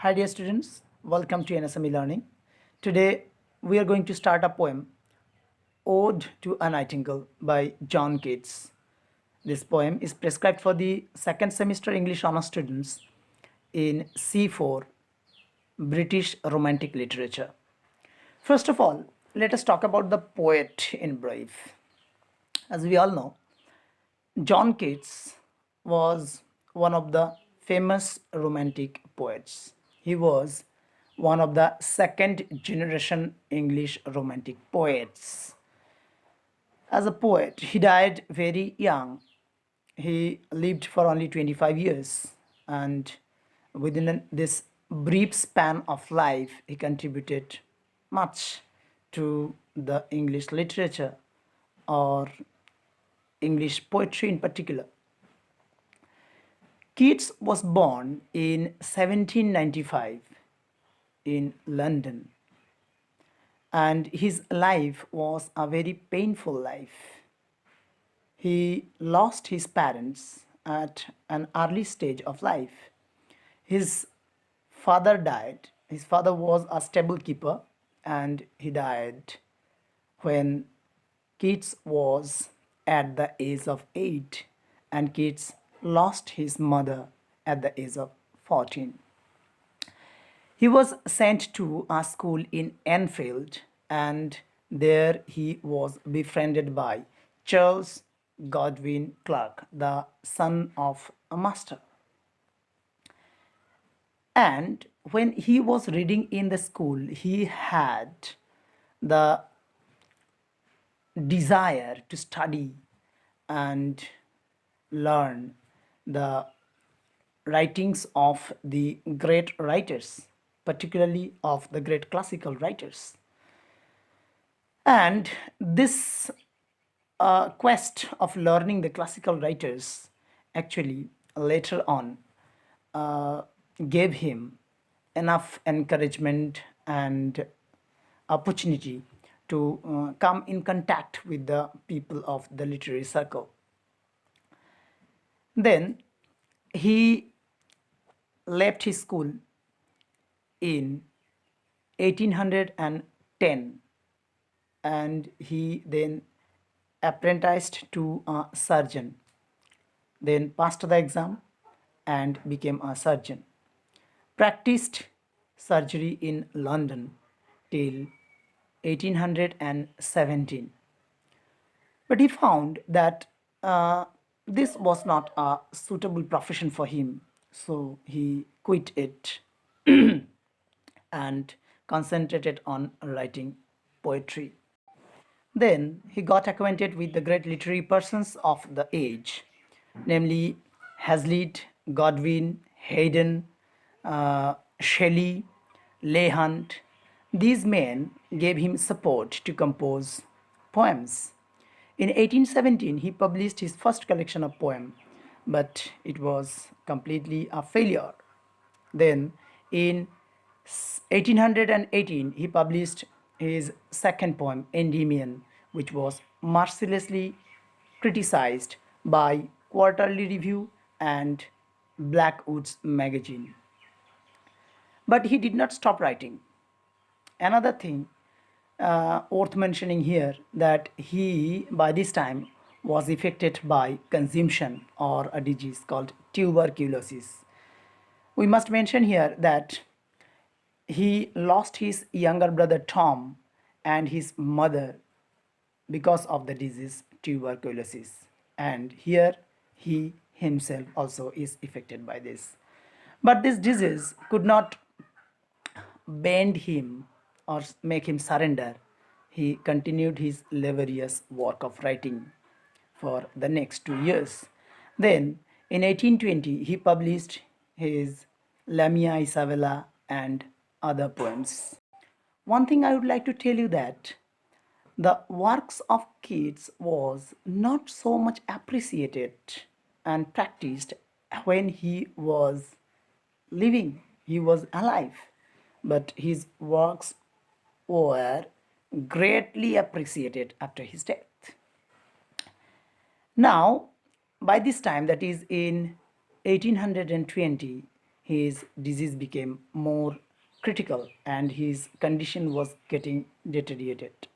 Hi dear students, welcome to NSM-LEARNING. Today we are going to start a poem, Ode to a Nightingale by John Keats. This poem is prescribed for the second semester English honors students in C4, British Romantic Literature. First of all, let us talk about the poet in brief. As we all know, John Keats was one of the famous romantic poets. He was one of the second generation English romantic poets. As a poet, he died very young. He lived for only 25 years, and within this brief span of life, he contributed much to the English literature or English poetry in particular. Keats was born in 1795 in London, and his life was a very painful life. He lost his parents at an early stage of life. His father died. His father was a stable keeper, and he died when Keats was at the age of 8, and Keats lost his mother at the age of 14. He was sent to a school in Enfield, and there he was befriended by Charles Godwin Clark, the son of a master. And when he was reading in the school, he had the desire to study and learn the writings of the great writers, particularly of the great classical writers. And this quest of learning the classical writers actually later on uh, gave him enough encouragement and opportunity to come in contact with the people of the literary circle. Then he left his school in 1810, and he then apprenticed to a surgeon, then passed the exam and became a surgeon. Practiced surgery in London till 1817. But he found that this was not a suitable profession for him, so he quit it and concentrated on writing poetry. Then he got acquainted with the great literary persons of the age, namely Hazlitt, Godwin, Haydn, Shelley, Leigh Hunt. These men gave him support to compose poems. In 1817, he published his first collection of poems, but it was completely a failure. Then, in 1818, he published his second poem, Endymion, which was mercilessly criticized by Quarterly Review and Blackwood's magazine. But he did not stop writing. Another thing worth mentioning here that he by this time was affected by consumption or a disease called tuberculosis. We must mention here that he lost his younger brother Tom and his mother because of the disease tuberculosis, and here he himself also is affected by this. But this disease could not bend him or make him surrender. He continued his laborious work of writing for the next 2 years. Then, in 1820, he published his Lamia Isabella and other poems. One thing I would like to tell you that the works of Keats was not so much appreciated and practiced when he was living, he was alive, but his works were greatly appreciated after his death. Now, by this time, that is in 1820, his disease became more critical and his condition was getting deteriorated.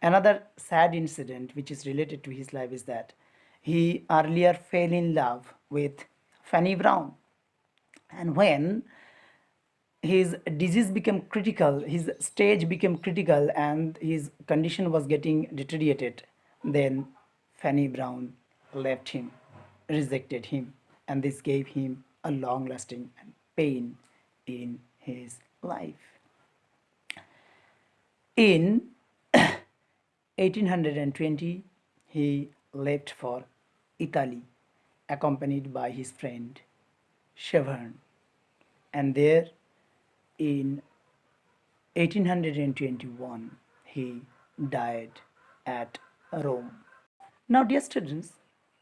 Another sad incident which is related to his life is that he earlier fell in love with Fanny Brown, and when his disease became critical, his stage became critical, and his condition was getting deteriorated, then Fanny Brown left him, rejected him, and this gave him a long lasting pain in his life. In 1820, he left for Italy, accompanied by his friend Chevron, and there in 1821 he died at Rome. Now, dear students,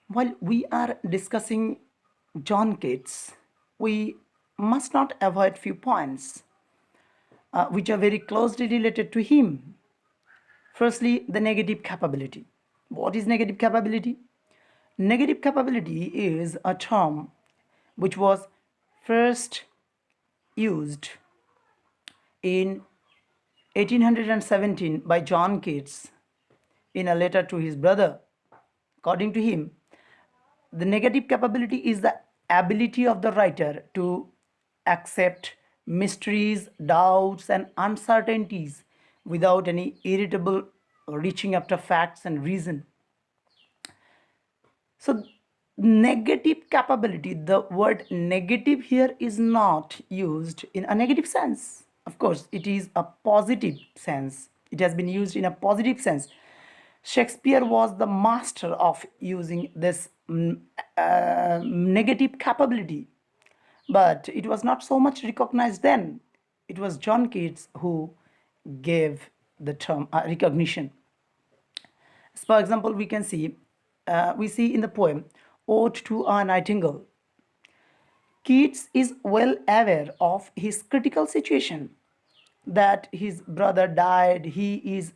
while we are discussing John Keats, we must not avoid few points which are very closely related to him. Firstly, the negative capability. What is negative capability? Negative capability is a term which was first used in 1817 by John Keats in a letter to his brother. According to him, the negative capability is the ability of the writer to accept mysteries, doubts, and uncertainties without any irritable reaching after facts and reason. So, negative capability, the word negative here is not used in a negative sense. Of course, it is a positive sense. It has been used in a positive sense. Shakespeare was the master of using this negative capability, but it was not so much recognized then. It was John Keats who gave the term recognition. So, for example, we see in the poem Ode to a Nightingale, Keats is well aware of his critical situation, that his brother died, he is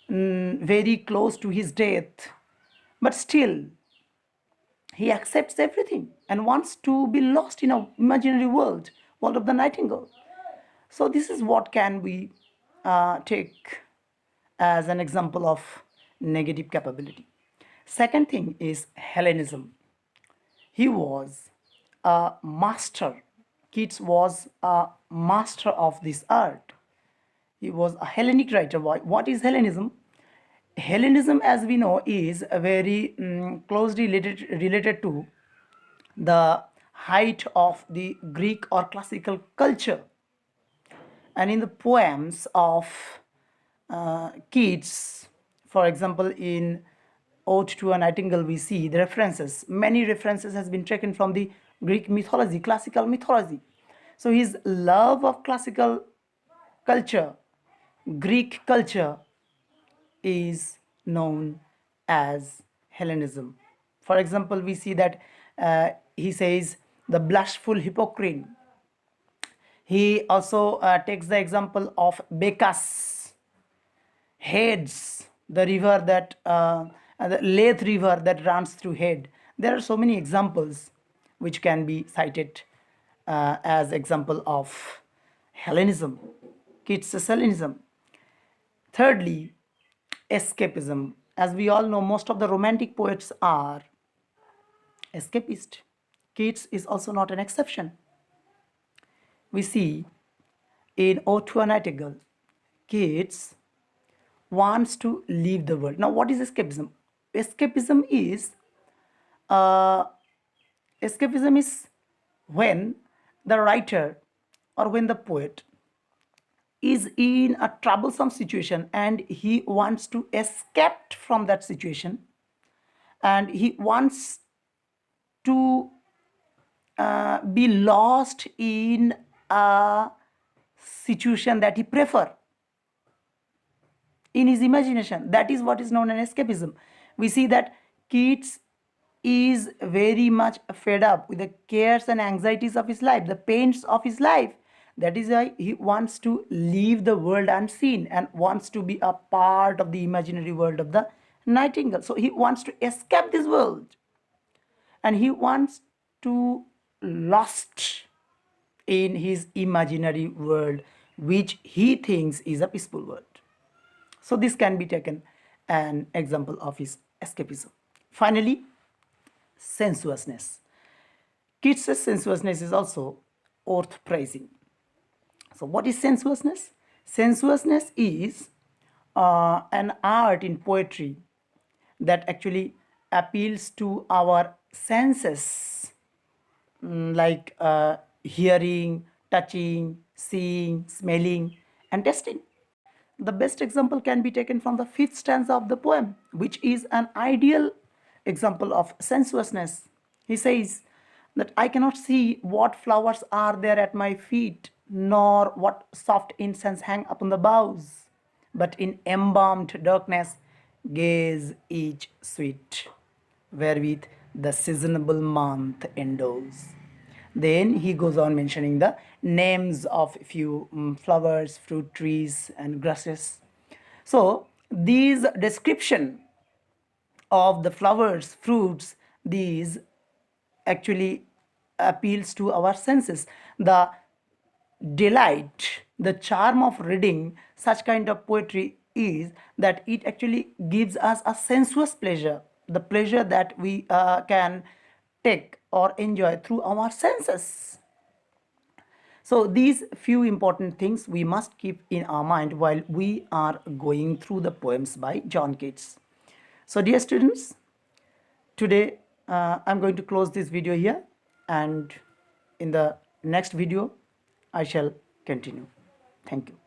very close to his death, but still he accepts everything and wants to be lost in an imaginary world of the Nightingale. So this is what can we take as an example of negative capability. Second thing is Hellenism. He was a master. Keats was a master of this art. He was a Hellenic writer. What is Hellenism? Hellenism, as we know, is a very closely related to the height of the Greek or classical culture. And in the poems of Keats, for example, in Ode to a Nightingale, we see the references. Many references has been taken from the Greek mythology, classical mythology. So his love of classical culture, Greek culture, is known as Hellenism. For example, we see that he says the blushful hypocrite. He also takes the example of Bacchus, Hades, the river that the Lethe river that runs through Hades. There are so many examples which can be cited as example of Hellenism, Keats' Hellenism. Thirdly, escapism. As we all know, most of the romantic poets are escapist. Keats is also not an exception. We see in Ode to a Nightingale, Keats wants to leave the world. Now, what is escapism? Escapism is when the writer or when the poet is in a troublesome situation and he wants to escape from that situation, and he wants to be lost in a situation that he prefer in his imagination. That is what is known as escapism. We see that Keats is very much fed up with the cares and anxieties of his life, the pains of his life. That is why he wants to leave the world unseen and wants to be a part of the imaginary world of the Nightingale. So he wants to escape this world and he wants to lost in his imaginary world, which he thinks is a peaceful world. So this can be taken an example of his escapism. Finally, sensuousness. Keats' sensuousness is also worth praising. So what is sensuousness? Sensuousness is an art in poetry that actually appeals to our senses, like hearing, touching, seeing, smelling, and tasting. The best example can be taken from the fifth stanza of the poem, which is an ideal example of sensuousness. He says that I cannot see what flowers are there at my feet, nor what soft incense hang upon the boughs, but in embalmed darkness gaze each sweet, wherewith the seasonable month endows. Then he goes on mentioning the names of few flowers, fruit trees, and grasses. So these description of the flowers, fruits, these actually appeals to our senses. The delight, the charm of reading such kind of poetry is that it actually gives us a sensuous pleasure, the pleasure that we can take or enjoy through our senses. So these few important things we must keep in our mind while we are going through the poems by John Keats. So dear students, today I'm going to close this video here, and in the next video I shall continue. Thank you.